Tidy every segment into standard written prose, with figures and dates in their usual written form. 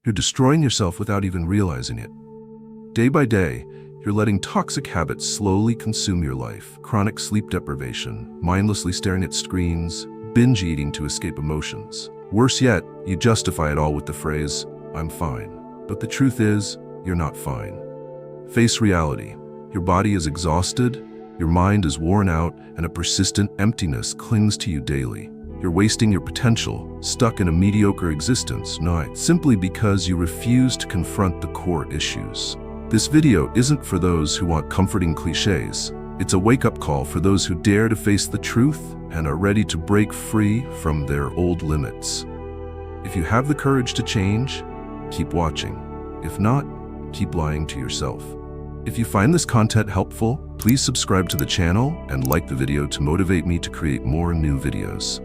You're destroying yourself without even realizing it. Day by day, you're letting toxic habits slowly consume your life. Chronic sleep deprivation, mindlessly staring at screens, binge eating to escape emotions. Worse yet, you justify it all with the phrase, "I'm fine." But the truth is, you're not fine. Face reality. Your body is exhausted, your mind is worn out, and a persistent emptiness clings to you daily. You're wasting your potential, stuck in a mediocre existence, not simply because you refuse to confront the core issues. This video isn't for those who want comforting cliches. It's a wake-up call for those who dare to face the truth and are ready to break free from their old limits. If you have the courage to change, keep watching. If not, keep lying to yourself. If you find this content helpful, please subscribe to the channel and like the video to motivate me to create more new videos.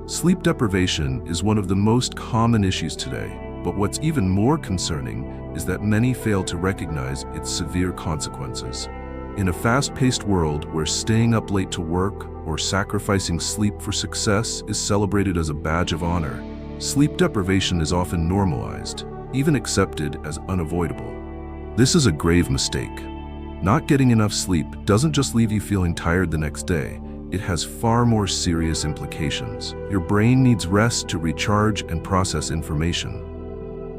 Sleep deprivation is one of the most common issues today, but what's even more concerning is that many fail to recognize its severe consequences. In a fast-paced world where staying up late to work or sacrificing sleep for success is celebrated as a badge of honor, sleep deprivation is often normalized, even accepted as unavoidable. This is a grave mistake. Not getting enough sleep doesn't just leave you feeling tired the next day. It has far more serious implications. Your brain needs rest to recharge and process information.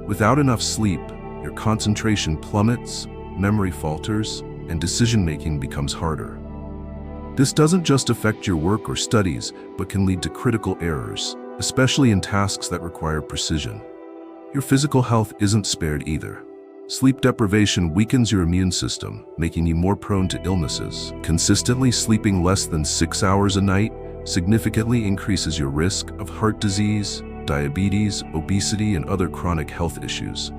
Without enough sleep, your concentration plummets, memory falters, and decision-making becomes harder. This doesn't just affect your work or studies, but can lead to critical errors, especially in tasks that require precision. Your physical health isn't spared either. Sleep deprivation weakens your immune system, making you more prone to illnesses. Consistently sleeping less than 6 hours a night significantly increases your risk of heart disease, diabetes, obesity, and other chronic health issues.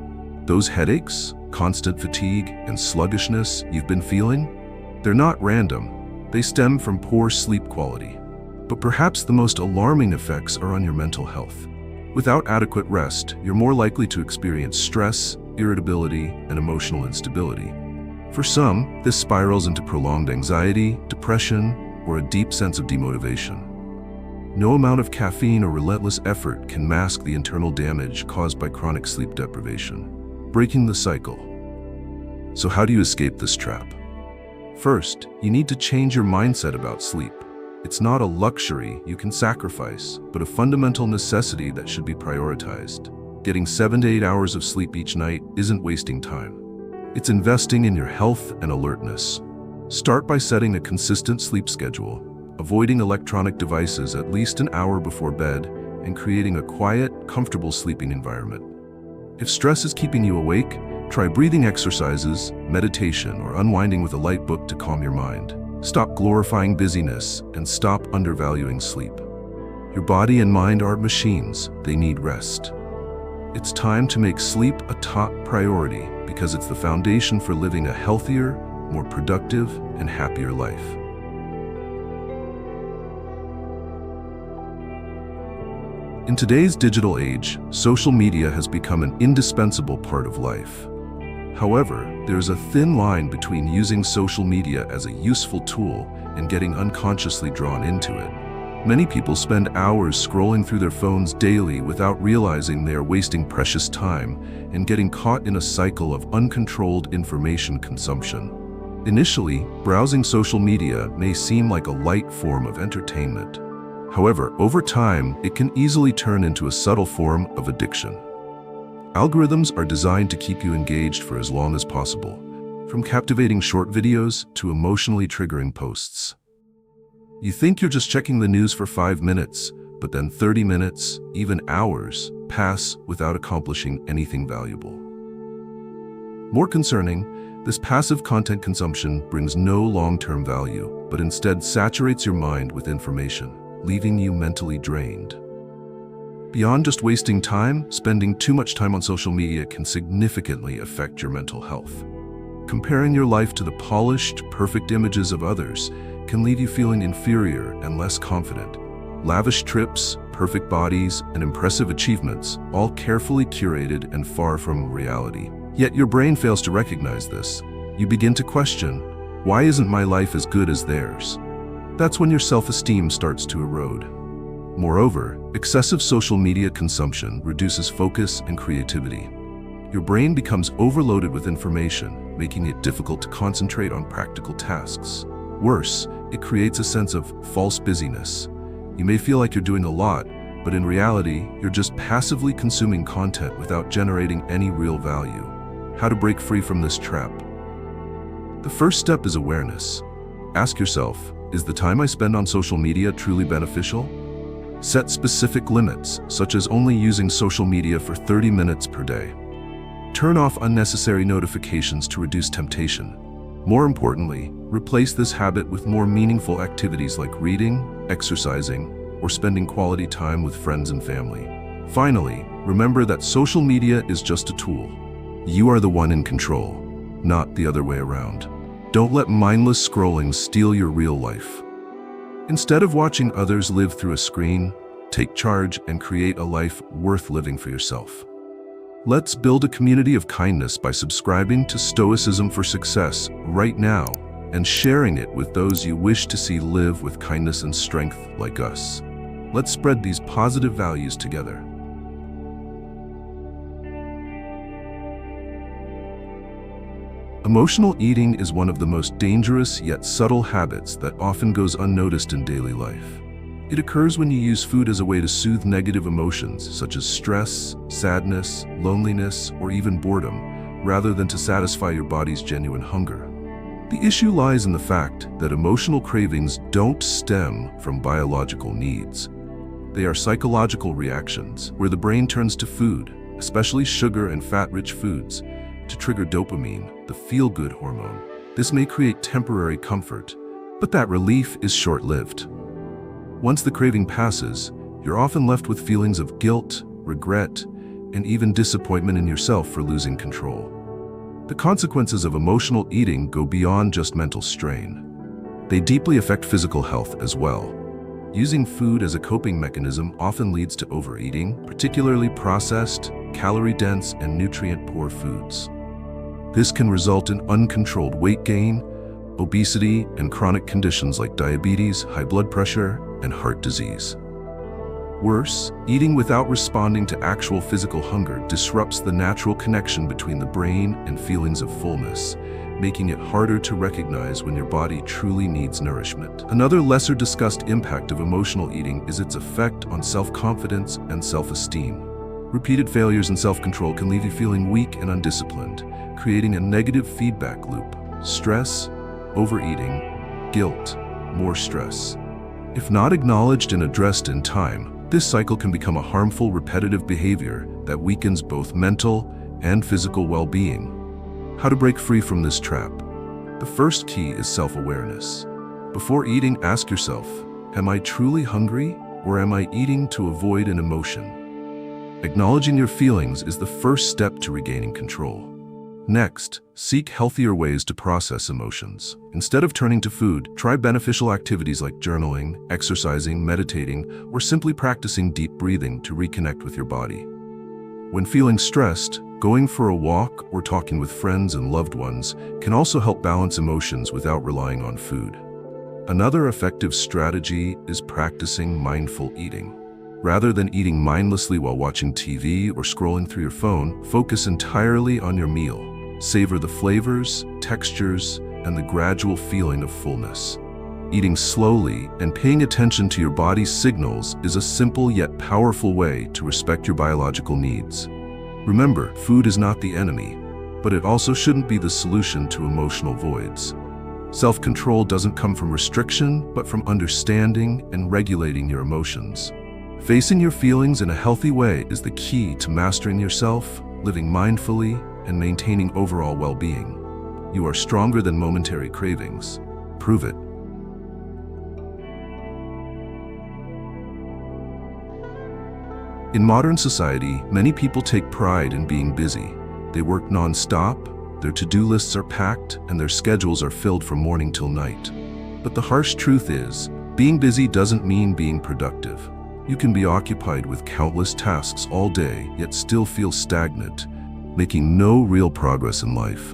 Those headaches, constant fatigue, and sluggishness you've been feeling, they're not random. They stem from poor sleep quality. But perhaps the most alarming effects are on your mental health. Without adequate rest, you're more likely to experience stress, irritability, and emotional instability. For some, this spirals into prolonged anxiety, depression, or a deep sense of demotivation. No amount of caffeine or relentless effort can mask the internal damage caused by chronic sleep deprivation, breaking the cycle. So how do you escape this trap? First, you need to change your mindset about sleep. It's not a luxury you can sacrifice, but a fundamental necessity that should be prioritized. Getting 7 to 8 hours of sleep each night isn't wasting time. It's investing in your health and alertness. Start by setting a consistent sleep schedule, avoiding electronic devices at least an hour before bed, and creating a quiet, comfortable sleeping environment. If stress is keeping you awake, try breathing exercises, meditation, or unwinding with a light book to calm your mind. Stop glorifying busyness and stop undervaluing sleep. Your body and mind aren't machines, they need rest. It's time to make sleep a top priority because it's the foundation for living a healthier, more productive, and happier life. In today's digital age, social media has become an indispensable part of life. However, there's a thin line between using social media as a useful tool and getting unconsciously drawn into it. Many people spend hours scrolling through their phones daily without realizing they are wasting precious time and getting caught in a cycle of uncontrolled information consumption. Initially, browsing social media may seem like a light form of entertainment. However, over time, it can easily turn into a subtle form of addiction. Algorithms are designed to keep you engaged for as long as possible, from captivating short videos to emotionally triggering posts. You think you're just checking the news for 5 minutes, but then 30 minutes, even hours, pass without accomplishing anything valuable. More concerning, this passive content consumption brings no long-term value, but instead saturates your mind with information, leaving you mentally drained. Beyond just wasting time, spending too much time on social media can significantly affect your mental health. Comparing your life to the polished, perfect images of others can leave you feeling inferior and less confident. Lavish trips, perfect bodies, and impressive achievements, all carefully curated and far from reality. Yet your brain fails to recognize this. You begin to question, why isn't my life as good as theirs? That's when your self-esteem starts to erode. Moreover, excessive social media consumption reduces focus and creativity. Your brain becomes overloaded with information, making it difficult to concentrate on practical tasks. Worse, it creates a sense of false busyness. You may feel like you're doing a lot, but in reality, you're just passively consuming content without generating any real value. How to break free from this trap? The first step is awareness. Ask yourself, is the time I spend on social media truly beneficial? Set specific limits, such as only using social media for 30 minutes per day. Turn off unnecessary notifications to reduce temptation. More importantly, replace this habit with more meaningful activities like reading, exercising, or spending quality time with friends and family. Finally, remember that social media is just a tool. You are the one in control, not the other way around. Don't let mindless scrolling steal your real life. Instead of watching others live through a screen, take charge and create a life worth living for yourself. Let's build a community of kindness by subscribing to Stoicism for Success right now and sharing it with those you wish to see live with kindness and strength like us. Let's spread these positive values together. Emotional eating is one of the most dangerous yet subtle habits that often goes unnoticed in daily life. It occurs when you use food as a way to soothe negative emotions such as stress, sadness, loneliness, or even boredom, rather than to satisfy your body's genuine hunger. The issue lies in the fact that emotional cravings don't stem from biological needs. They are psychological reactions where the brain turns to food, especially sugar and fat-rich foods, to trigger dopamine, the feel-good hormone. This may create temporary comfort, but that relief is short-lived. Once the craving passes, you're often left with feelings of guilt, regret, and even disappointment in yourself for losing control. The consequences of emotional eating go beyond just mental strain. They deeply affect physical health as well. Using food as a coping mechanism often leads to overeating, particularly processed, calorie-dense, and nutrient-poor foods. This can result in uncontrolled weight gain, obesity, and chronic conditions like diabetes, high blood pressure, and heart disease. Worse, eating without responding to actual physical hunger disrupts the natural connection between the brain and feelings of fullness, making it harder to recognize when your body truly needs nourishment. Another lesser discussed impact of emotional eating is its effect on self-confidence and self-esteem. Repeated failures in self-control can leave you feeling weak and undisciplined, creating a negative feedback loop. Stress, overeating, guilt, more stress. If not acknowledged and addressed in time, this cycle can become a harmful, repetitive behavior that weakens both mental and physical well-being. How to break free from this trap? The first key is self-awareness. Before eating, ask yourself, am I truly hungry, or am I eating to avoid an emotion? Acknowledging your feelings is the first step to regaining control. Next, seek healthier ways to process emotions. Instead of turning to food, try beneficial activities like journaling, exercising, meditating, or simply practicing deep breathing to reconnect with your body. When feeling stressed, going for a walk or talking with friends and loved ones can also help balance emotions without relying on food. Another effective strategy is practicing mindful eating. Rather than eating mindlessly while watching TV or scrolling through your phone, focus entirely on your meal. Savor the flavors, textures, and the gradual feeling of fullness. Eating slowly and paying attention to your body's signals is a simple yet powerful way to respect your biological needs. Remember, food is not the enemy, but it also shouldn't be the solution to emotional voids. Self-control doesn't come from restriction, but from understanding and regulating your emotions. Facing your feelings in a healthy way is the key to mastering yourself, living mindfully, and maintaining overall well-being. You are stronger than momentary cravings. Prove it. In modern society, many people take pride in being busy. They work non-stop, their to-do lists are packed, and their schedules are filled from morning till night. But the harsh truth is, being busy doesn't mean being productive. You can be occupied with countless tasks all day, yet still feel stagnant, making no real progress in life.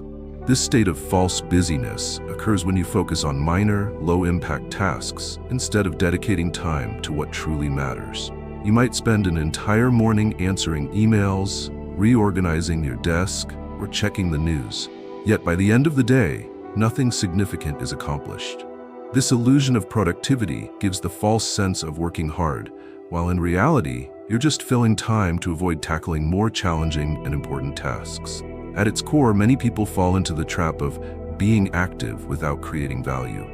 This state of false busyness occurs when you focus on minor, low-impact tasks instead of dedicating time to what truly matters. You might spend an entire morning answering emails, reorganizing your desk, or checking the news. Yet by the end of the day, nothing significant is accomplished. This illusion of productivity gives the false sense of working hard, while in reality, you're just filling time to avoid tackling more challenging and important tasks. At its core, many people fall into the trap of being active without creating value.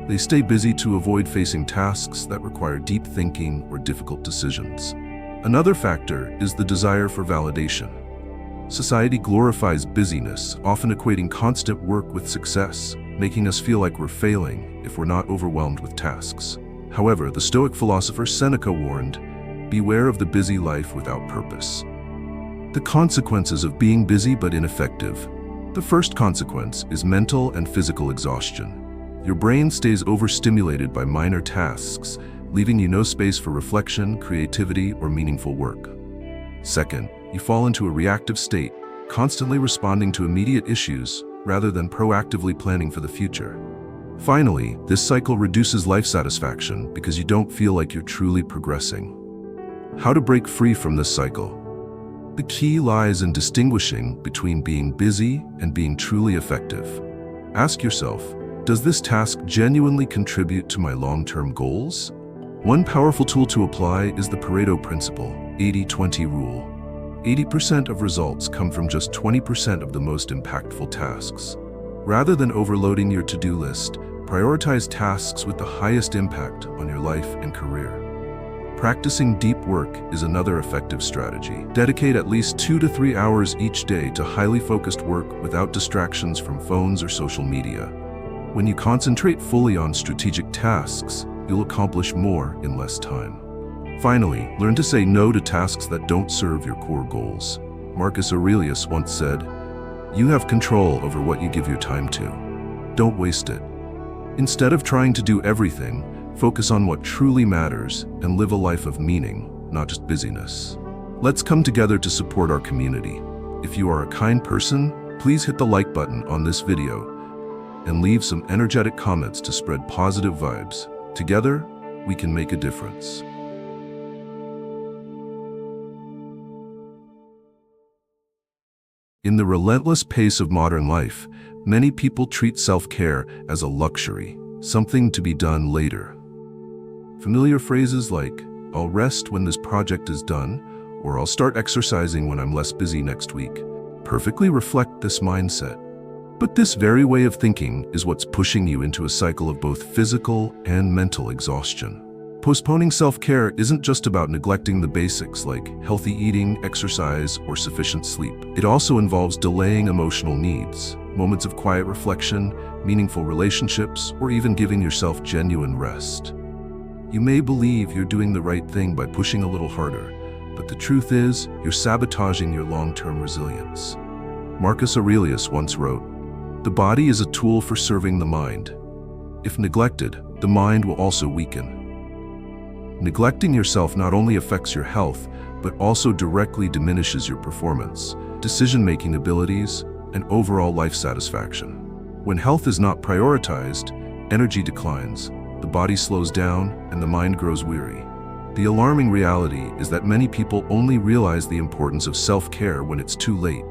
They stay busy to avoid facing tasks that require deep thinking or difficult decisions. Another factor is the desire for validation. Society glorifies busyness, often equating constant work with success, making us feel like we're failing if we're not overwhelmed with tasks. However, the Stoic philosopher Seneca warned, "Beware of the busy life without purpose." The consequences of being busy but ineffective. The first consequence is mental and physical exhaustion. Your brain stays overstimulated by minor tasks, leaving you no space for reflection, creativity, or meaningful work. Second, you fall into a reactive state, constantly responding to immediate issues rather than proactively planning for the future. Finally, this cycle reduces life satisfaction because you don't feel like you're truly progressing. How to break free from this cycle? The key lies in distinguishing between being busy and being truly effective. Ask yourself, does this task genuinely contribute to my long-term goals? One powerful tool to apply is the Pareto principle, 80-20 rule. 80% of results come from just 20% of the most impactful tasks. Rather than overloading your to-do list, prioritize tasks with the highest impact on your life and career. Practicing deep work is another effective strategy. Dedicate at least 2 to 3 hours each day to highly focused work without distractions from phones or social media. When you concentrate fully on strategic tasks, you'll accomplish more in less time. Finally, learn to say no to tasks that don't serve your core goals. Marcus Aurelius once said, "You have control over what you give your time to. Don't waste it." Instead of trying to do everything, focus on what truly matters and live a life of meaning, not just busyness. Let's come together to support our community. If you are a kind person, please hit the like button on this video and leave some energetic comments to spread positive vibes. Together, we can make a difference. In the relentless pace of modern life, many people treat self-care as a luxury, something to be done later. Familiar phrases like, "I'll rest when this project is done," or "I'll start exercising when I'm less busy next week," perfectly reflect this mindset. But this very way of thinking is what's pushing you into a cycle of both physical and mental exhaustion. Postponing self-care isn't just about neglecting the basics like healthy eating, exercise, or sufficient sleep. It also involves delaying emotional needs, moments of quiet reflection, meaningful relationships, or even giving yourself genuine rest. You may believe you're doing the right thing by pushing a little harder, but the truth is, you're sabotaging your long-term resilience. Marcus Aurelius once wrote, "The body is a tool for serving the mind. If neglected, the mind will also weaken." Neglecting yourself not only affects your health, but also directly diminishes your performance, decision-making abilities, and overall life satisfaction. When health is not prioritized, energy declines, the body slows down, and the mind grows weary. The alarming reality is that many people only realize the importance of self-care when it's too late.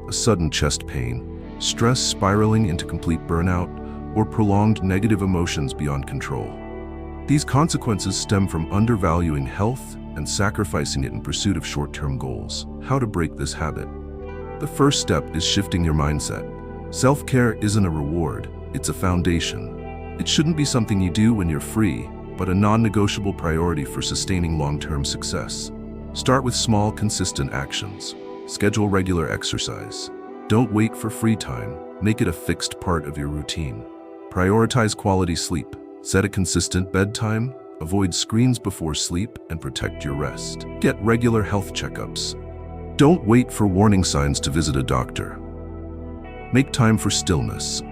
A sudden chest pain, stress spiraling into complete burnout, or prolonged negative emotions beyond control. These consequences stem from undervaluing health and sacrificing it in pursuit of short-term goals. How to break this habit? The first step is shifting your mindset. Self-care isn't a reward, it's a foundation. It shouldn't be something you do when you're free, but a non-negotiable priority for sustaining long-term success. Start with small, consistent actions. Schedule regular exercise. Don't wait for free time. Make it a fixed part of your routine. Prioritize quality sleep. Set a consistent bedtime, avoid screens before sleep, and protect your rest. Get regular health checkups. Don't wait for warning signs to visit a doctor. Make time for stillness.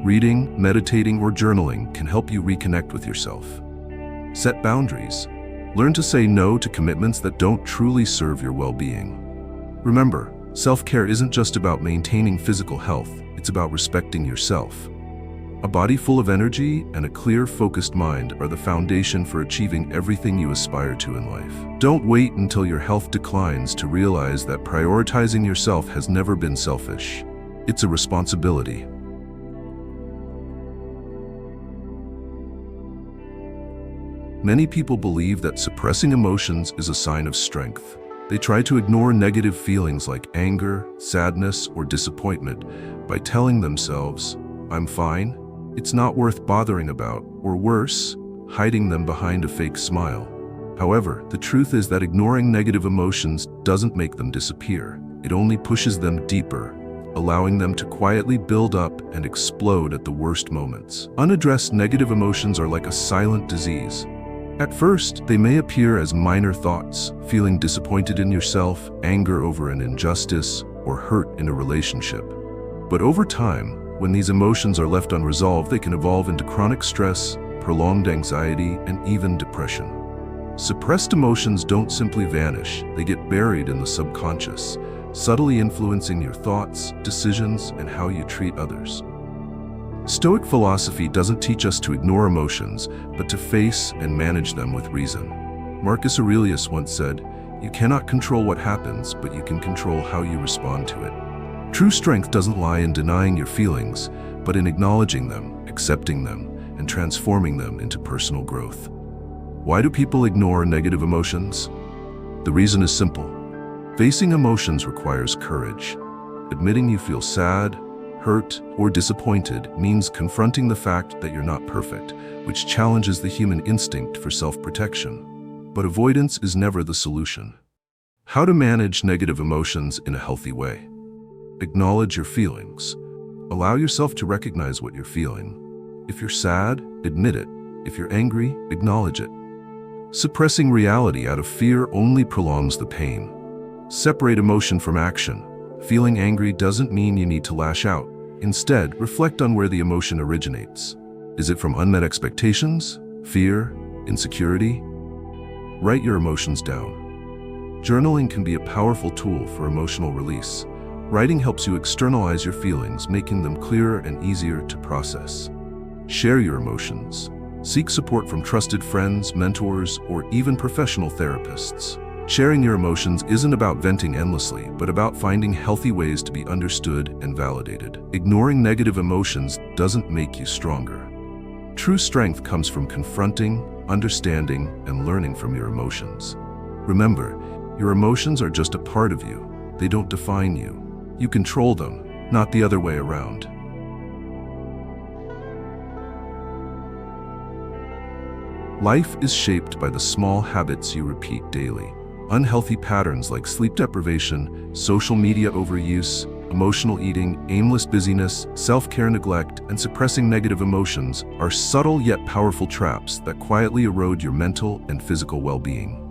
Reading, meditating, or journaling can help you reconnect with yourself. Set boundaries. Learn to say no to commitments that don't truly serve your well-being. Remember, self-care isn't just about maintaining physical health, It's about respecting yourself. A body full of energy and a clear, focused mind are the foundation for achieving everything you aspire to in life. Don't wait until your health declines to realize that prioritizing yourself has never been selfish. It's a responsibility. Many people believe that suppressing emotions is a sign of strength. They try to ignore negative feelings like anger, sadness, or disappointment by telling themselves, "I'm fine. It's not worth bothering about," or worse, hiding them behind a fake smile. However, the truth is that ignoring negative emotions doesn't make them disappear. It only pushes them deeper, allowing them to quietly build up and explode at the worst moments. Unaddressed negative emotions are like a silent disease. At first, they may appear as minor thoughts, feeling disappointed in yourself, anger over an injustice, or hurt in a relationship. But over time, when these emotions are left unresolved, they can evolve into chronic stress, prolonged anxiety, and even depression. Suppressed emotions don't simply vanish, they get buried in the subconscious, subtly influencing your thoughts, decisions, and how you treat others. Stoic philosophy doesn't teach us to ignore emotions, but to face and manage them with reason. Marcus Aurelius once said, "You cannot control what happens, but you can control how you respond to it." True strength doesn't lie in denying your feelings, but in acknowledging them, accepting them, and transforming them into personal growth. Why do people ignore negative emotions? The reason is simple. Facing emotions requires courage. Admitting you feel sad, hurt, or disappointed means confronting the fact that you're not perfect, which challenges the human instinct for self-protection. But avoidance is never the solution. How to manage negative emotions in a healthy way? Acknowledge your feelings. Allow yourself to recognize what you're feeling. If you're sad, admit it. If you're angry, acknowledge it. Suppressing reality out of fear only prolongs the pain. Separate emotion from action. Feeling angry doesn't mean you need to lash out. Instead, reflect on where the emotion originates. Is it from unmet expectations, fear, insecurity? Write your emotions down. Journaling can be a powerful tool for emotional release. Writing helps you externalize your feelings, making them clearer and easier to process. Share your emotions. Seek support from trusted friends, mentors, or even professional therapists. Sharing your emotions isn't about venting endlessly, but about finding healthy ways to be understood and validated. Ignoring negative emotions doesn't make you stronger. True strength comes from confronting, understanding, and learning from your emotions. Remember, your emotions are just a part of you. They don't define you. You control them, not the other way around. Life is shaped by the small habits you repeat daily. Unhealthy patterns like sleep deprivation, social media overuse, emotional eating, aimless busyness, self-care neglect, and suppressing negative emotions are subtle yet powerful traps that quietly erode your mental and physical well-being.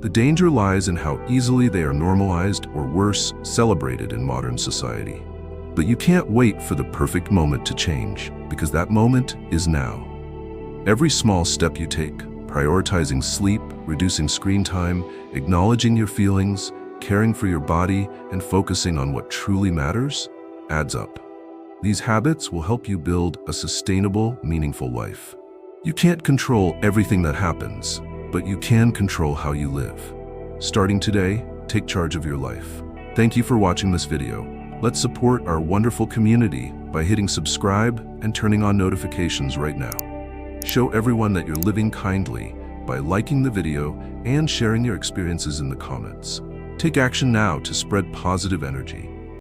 The danger lies in how easily they are normalized or worse, celebrated in modern society. But you can't wait for the perfect moment to change, because that moment is now. Every small step you take, prioritizing sleep, reducing screen time, acknowledging your feelings, caring for your body, and focusing on what truly matters, adds up. These habits will help you build a sustainable, meaningful life. You can't control everything that happens, but you can control how you live. Starting today, take charge of your life. Thank you for watching this video. Let's support our wonderful community by hitting subscribe and turning on notifications right now. Show everyone that you're living kindly by liking the video and sharing your experiences in the comments. Take action now to spread positive energy.